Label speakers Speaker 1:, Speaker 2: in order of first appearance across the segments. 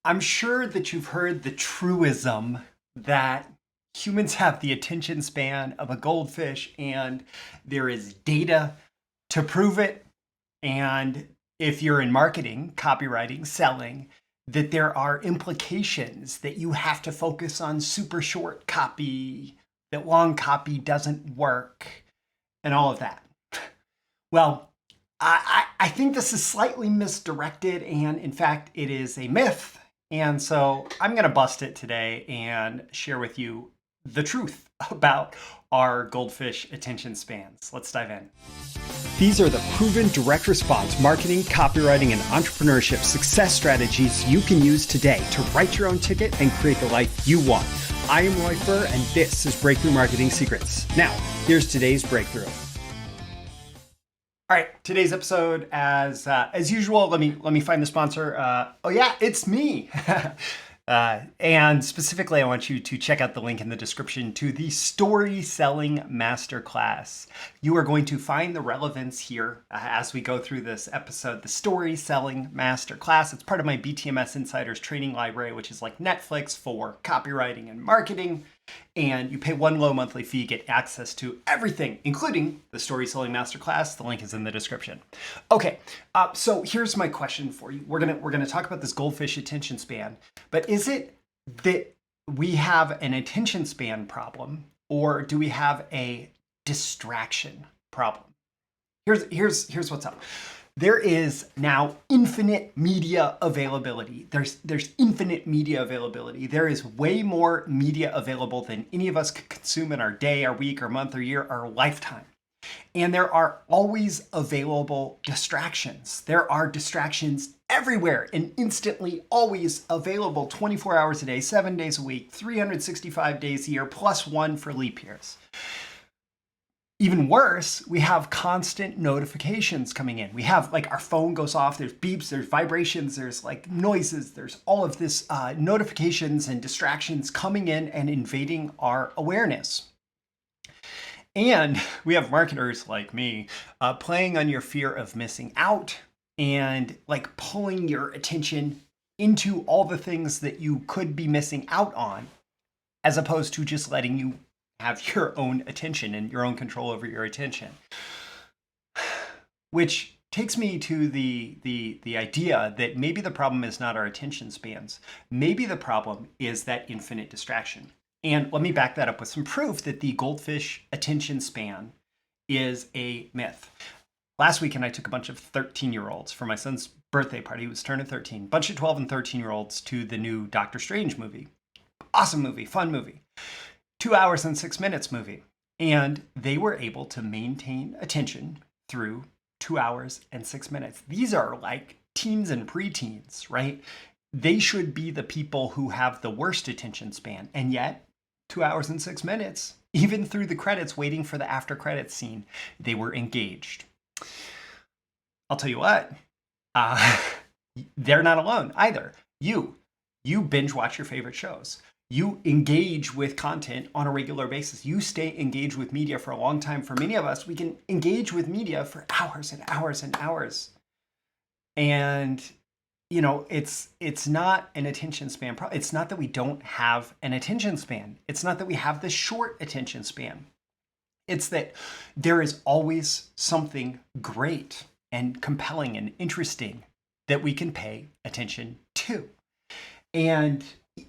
Speaker 1: I'm sure that you've heard the truism that humans have the attention span of a goldfish, and there is data to prove it. And if you're in marketing, copywriting, selling, that there are implications that you have to focus on super short copy, that long copy doesn't work, and all of that. Well, I think this is slightly misdirected, and in fact, it is a myth. And so I'm going to bust it today and share with you the truth about our goldfish attention spans. Let's dive in. These are the proven direct response marketing, copywriting, and entrepreneurship success strategies you can use today to write your own ticket and create the life you want. I am Roy Furr, and this is Breakthrough Marketing Secrets. Now, here's today's breakthrough. All right, today's episode, as usual, let me find the sponsor. Oh yeah, it's me. And specifically, I want you to check out the link in the description to the Story Selling Masterclass. You are going to find the relevance here as we go through this episode. The Story Selling Masterclass. It's part of my BTMSinsiders training library, which is like Netflix for copywriting and marketing. And you pay one low monthly fee, get access to everything, including the Story Selling Masterclass. The link is in the description. Okay, so here's my question for you. We're gonna talk about this goldfish attention span, but is it that we have an attention span problem, or do we have a distraction problem? Here's what's up. There is now infinite media availability. There's infinite media availability. There is way more media available than any of us could consume in our day, our week, our month, our year, our lifetime. And there are always available distractions. There are distractions everywhere and instantly always available 24 hours a day, 7 days a week, 365 days a year, plus one for leap years. Even worse, we have constant notifications coming in. We have like our phone goes off, there's beeps, there's vibrations, there's like noises, there's all of this notifications and distractions coming in and invading our awareness. And we have marketers like me playing on your fear of missing out and like pulling your attention into all the things that you could be missing out on, as opposed to just letting you have your own attention and your own control over your attention. Which takes me to the idea that maybe the problem is not our attention spans. Maybe the problem is that infinite distraction. And let me back that up with some proof that the goldfish attention span is a myth. Last weekend, I took a bunch of 13-year-olds for my son's birthday party. He was turning 13. Bunch of 12 and 13-year-olds to the new Doctor Strange movie. Awesome movie, fun movie. 2 hours and 6 minutes movie. And they were able to maintain attention through 2 hours and 6 minutes. These are like teens and preteens, right? They should be the people who have the worst attention span. And yet, 2 hours and 6 minutes, even through the credits, waiting for the after credits scene, they were engaged. I'll tell you what, they're not alone either. You binge watch your favorite shows. You engage with content on a regular basis. You stay engaged with media for a long time. For many of us, we can engage with media for hours and hours and hours. And, you know, it's not an attention span problem. It's not that we don't have an attention span. It's not that we have the short attention span. It's that there is always something great and compelling and interesting that we can pay attention to. And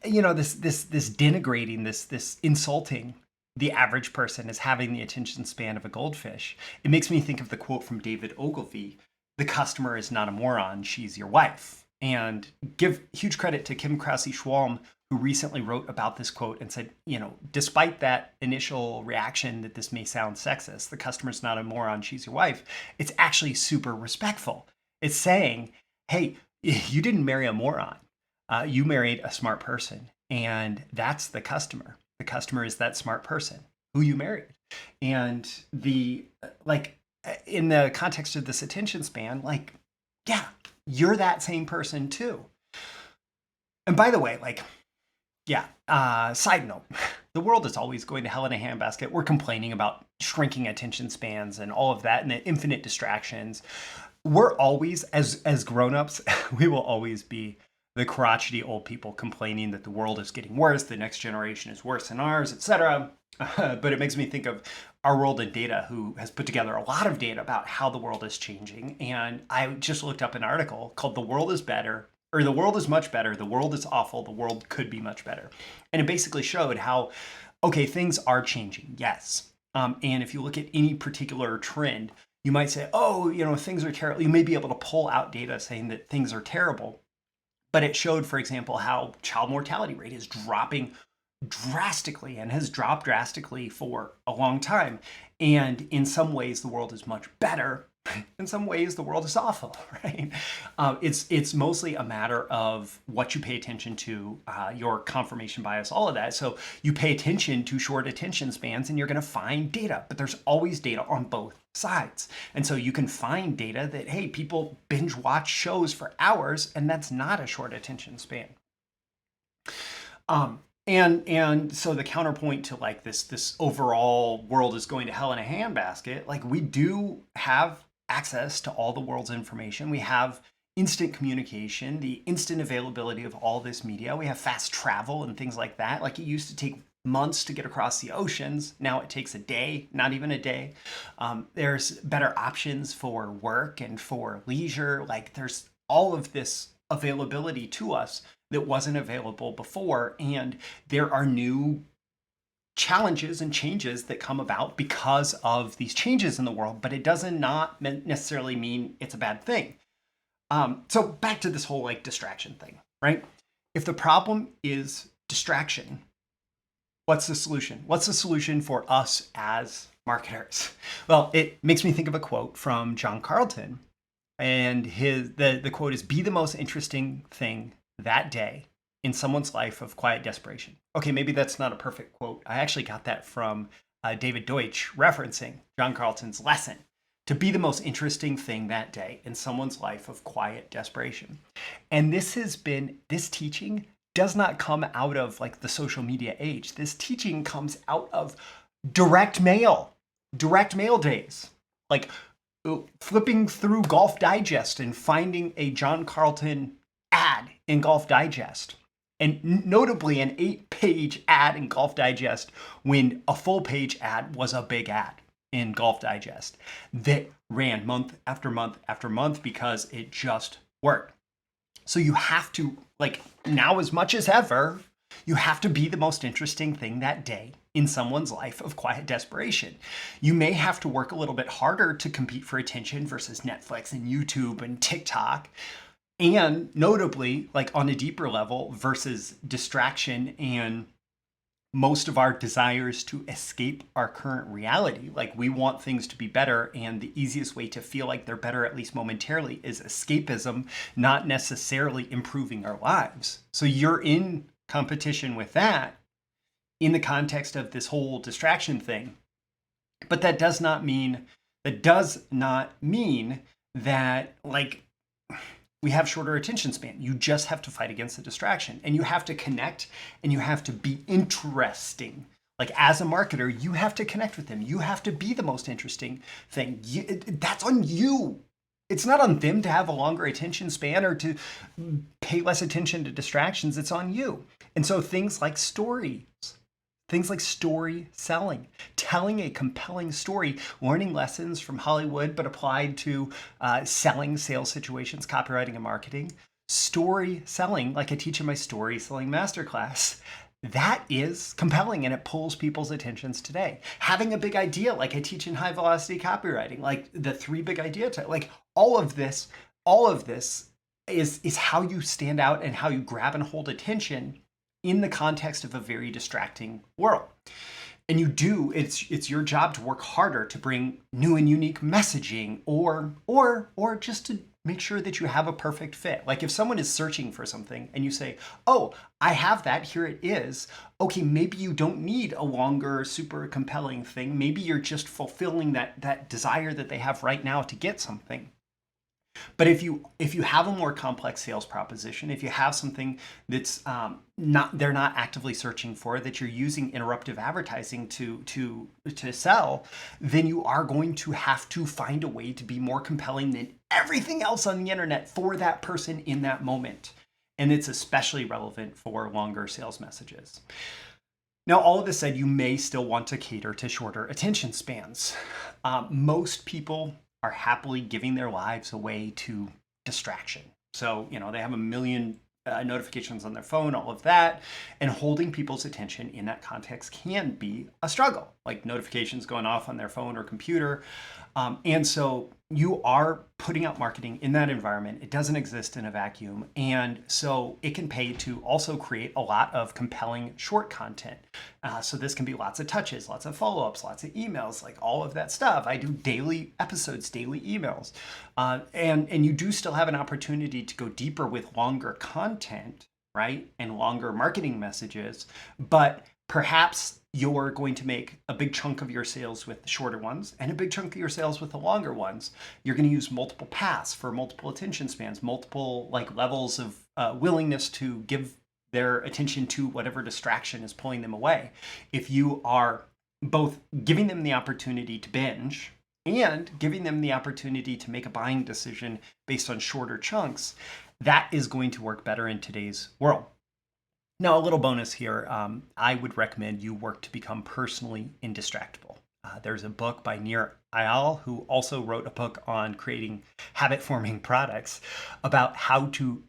Speaker 1: you know, this denigrating, this insulting the average person as having the attention span of a goldfish. It makes me think of the quote from David Ogilvy: "The customer is not a moron, she's your wife." And give huge credit to Kim Krause-Schwalm, who recently wrote about this quote and said, you know, despite that initial reaction that this may sound sexist, the customer's not a moron, she's your wife, it's actually super respectful. It's saying, hey, you didn't marry a moron. You married a smart person, and that's the customer. The customer is that smart person who you married. And in the context of this attention span, like, yeah, you're that same person too. And by the way, side note, the world is always going to hell in a handbasket. We're complaining about shrinking attention spans and all of that and the infinite distractions. We're always, as grown-ups, we will always be the crotchety old people complaining that the world is getting worse, the next generation is worse than ours, etc. But it makes me think of Our World in Data, who has put together a lot of data about how the world is changing. And I just looked up an article called The World is Better, or The World is Much Better, The World is Awful, The World Could Be Much Better. And it basically showed how, okay, things are changing, yes. And if you look at any particular trend, you might say, oh, things are terrible. You may be able to pull out data saying that things are terrible. But it showed, for example, how child mortality rate is dropping drastically and has dropped drastically for a long time. And in some ways, the world is much better. In some ways, the world is awful, right? It's mostly a matter of what you pay attention to, your confirmation bias, all of that. So you pay attention to short attention spans and you're going to find data, but there's always data on both sides. And so you can find data that, hey, people binge watch shows for hours, and that's not a short attention span. And so the counterpoint to like this overall world is going to hell in a handbasket, like we do have access to all the world's information. We have instant communication, the instant availability of all this media. We have fast travel and things like that. Like it used to take months to get across the oceans. Now it takes a day, not even a day. There's better options for work and for leisure. Like there's all of this availability to us that wasn't available before. And there are new challenges and changes that come about because of these changes in the world, but it does not necessarily mean it's a bad thing. So back to this whole like distraction thing, right? If the problem is distraction, what's the solution? What's the solution for us as marketers? Well, it makes me think of a quote from John Carlton, and the quote is, "Be the most interesting thing that day in someone's life of quiet desperation." Okay, maybe that's not a perfect quote. I actually got that from David Deutsch referencing John Carlton's lesson, to be the most interesting thing that day in someone's life of quiet desperation. And this teaching does not come out of like the social media age. This teaching comes out of direct mail days. Like flipping through Golf Digest and finding a John Carlton ad in Golf Digest. And notably an 8-page ad in Golf Digest when a full-page ad was a big ad in Golf Digest that ran month after month after month because it just worked. So you have to, like now as much as ever, you have to be the most interesting thing that day in someone's life of quiet desperation. You may have to work a little bit harder to compete for attention versus Netflix and YouTube and TikTok. And notably, like on a deeper level versus distraction and most of our desires to escape our current reality. Like we want things to be better, and the easiest way to feel like they're better, at least momentarily, is escapism, not necessarily improving our lives. So you're in competition with that in the context of this whole distraction thing. But that does not mean that like we have shorter attention span. You just have to fight against the distraction, and you have to connect, and you have to be interesting. Like as a marketer, you have to connect with them. You have to be the most interesting thing. That's on you. It's not on them to have a longer attention span or to pay less attention to distractions. It's on you. And so things like stories, things like story selling, telling a compelling story, learning lessons from Hollywood, but applied to selling, sales situations, copywriting, and marketing. Story selling, like I teach in my story selling masterclass, that is compelling and it pulls people's attentions today. Having a big idea, like I teach in high velocity copywriting, like the 3 big idea type, like all of this is how you stand out and how you grab and hold attention in the context of a very distracting world. And it's your job to work harder to bring new and unique messaging or just to make sure that you have a perfect fit. Like if someone is searching for something and you say, oh, I have that, here it is. Okay, maybe you don't need a longer, super compelling thing. Maybe you're just fulfilling that desire that they have right now to get something. But if you have a more complex sales proposition, if you have something that's they're not actively searching for, that you're using interruptive advertising to sell, then you are going to have to find a way to be more compelling than everything else on the internet for that person in that moment. And it's especially relevant for longer sales messages. Now, all of this said, you may still want to cater to shorter attention spans. Most people are happily giving their lives away to distraction. So, they have a million notifications on their phone, all of that, and holding people's attention in that context can be a struggle, like notifications going off on their phone or computer. And so you are putting out marketing in that environment. It doesn't exist in a vacuum. And so it can pay to also create a lot of compelling short content. So this can be lots of touches, lots of follow-ups, lots of emails, like all of that stuff. I do daily episodes, daily emails. And you do still have an opportunity to go deeper with longer content, right? And longer marketing messages. But perhaps you're going to make a big chunk of your sales with the shorter ones and a big chunk of your sales with the longer ones. You're going to use multiple paths for multiple attention spans, multiple levels of willingness to give their attention to whatever distraction is pulling them away. If you are both giving them the opportunity to binge and giving them the opportunity to make a buying decision based on shorter chunks, that is going to work better in today's world. Now, a little bonus here, I would recommend you work to become personally indistractable. There's a book by Nir Eyal, who also wrote a book on creating habit-forming products, about how to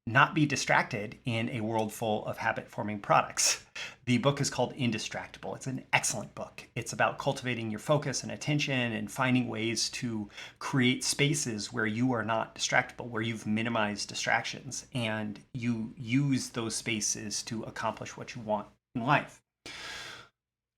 Speaker 1: not be distracted in a world full of habit-forming products. The book is called Indistractible. It's an excellent book. It's about cultivating your focus and attention and finding ways to create spaces where you are not distractible, where you've minimized distractions and you use those spaces to accomplish what you want in life.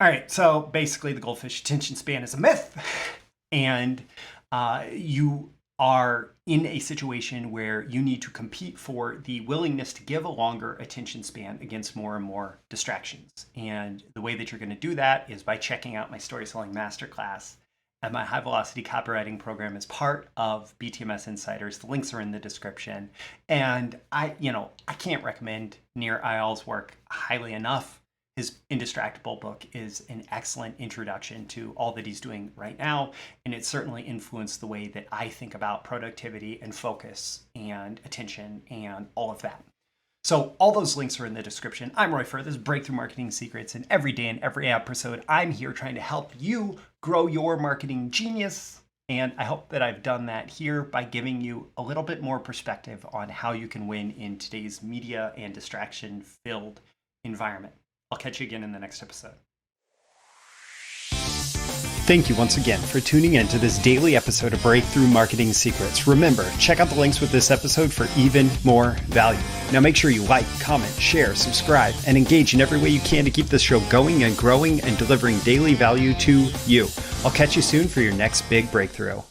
Speaker 1: All right, so basically the goldfish attention span is a myth, and you are in a situation where you need to compete for the willingness to give a longer attention span against more and more distractions. And the way that you're going to do that is by checking out my story selling masterclass and my high velocity copywriting program as part of BTMS Insiders. The links are in the description. And I can't recommend Nir Eyal's work highly enough. His Indistractible book is an excellent introduction to all that he's doing right now, and it certainly influenced the way that I think about productivity and focus and attention and all of that. So all those links are in the description. I'm Roy Furr. This is Breakthrough Marketing Secrets, and every day in every episode, I'm here trying to help you grow your marketing genius. And I hope that I've done that here by giving you a little bit more perspective on how you can win in today's media and distraction-filled environment. I'll catch you again in the next episode. Thank you once again for tuning in to this daily episode of Breakthrough Marketing Secrets. Remember, check out the links with this episode for even more value. Now make sure you like, comment, share, subscribe, and engage in every way you can to keep this show going and growing and delivering daily value to you. I'll catch you soon for your next big breakthrough.